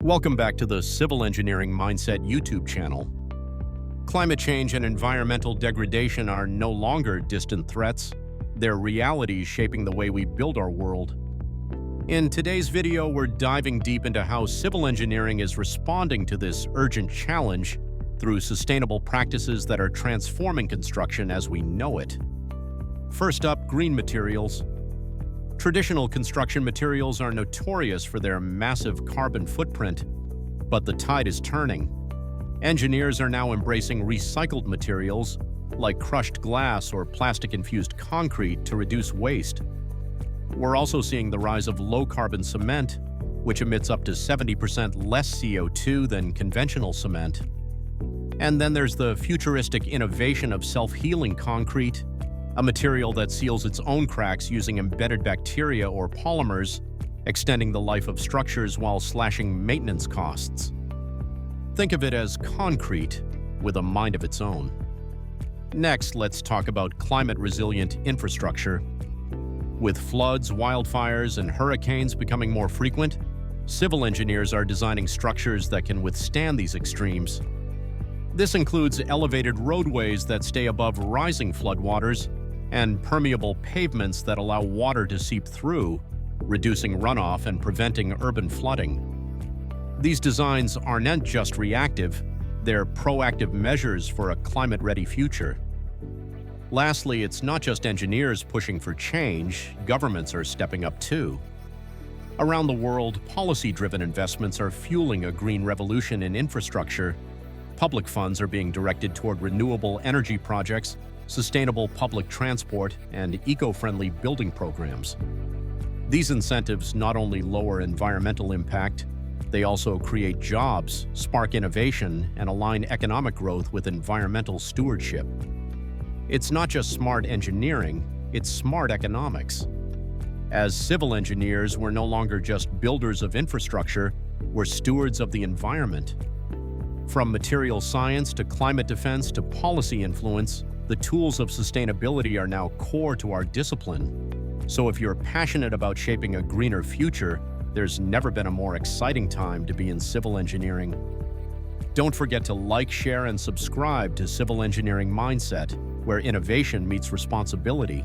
Welcome back to the Civil Engineering Mindset YouTube channel. Climate change and environmental degradation are no longer distant threats. They're realities shaping the way we build our world. In today's video, we're diving deep into how civil engineering is responding to this urgent challenge through sustainable practices that are transforming construction as we know it. First up, green materials. Traditional construction materials are notorious for their massive carbon footprint, but the tide is turning. Engineers are now embracing recycled materials like crushed glass or plastic-infused concrete to reduce waste. We're also seeing the rise of low-carbon cement, which emits up to 70% less CO2 than conventional cement. And then there's the futuristic innovation of self-healing concrete, a material that seals its own cracks using embedded bacteria or polymers, extending the life of structures while slashing maintenance costs. Think of it as concrete with a mind of its own. Next, let's talk about climate-resilient infrastructure. With floods, wildfires, and hurricanes becoming more frequent, civil engineers are designing structures that can withstand these extremes. This includes elevated roadways that stay above rising floodwaters and permeable pavements that allow water to seep through, reducing runoff and preventing urban flooding. These designs aren't just reactive, they're proactive measures for a climate-ready future. Lastly, it's not just engineers pushing for change, governments are stepping up too. Around the world, policy-driven investments are fueling a green revolution in infrastructure. Public funds are being directed toward renewable energy projects, sustainable public transport, and eco-friendly building programs. These incentives not only lower environmental impact, they also create jobs, spark innovation, and align economic growth with environmental stewardship. It's not just smart engineering, it's smart economics. As civil engineers, we're no longer just builders of infrastructure, we're stewards of the environment. From material science to climate defense to policy influence, the tools of sustainability are now core to our discipline. So if you're passionate about shaping a greener future, there's never been a more exciting time to be in civil engineering. Don't forget to like, share, and subscribe to Civil Engineering Mindset, where innovation meets responsibility.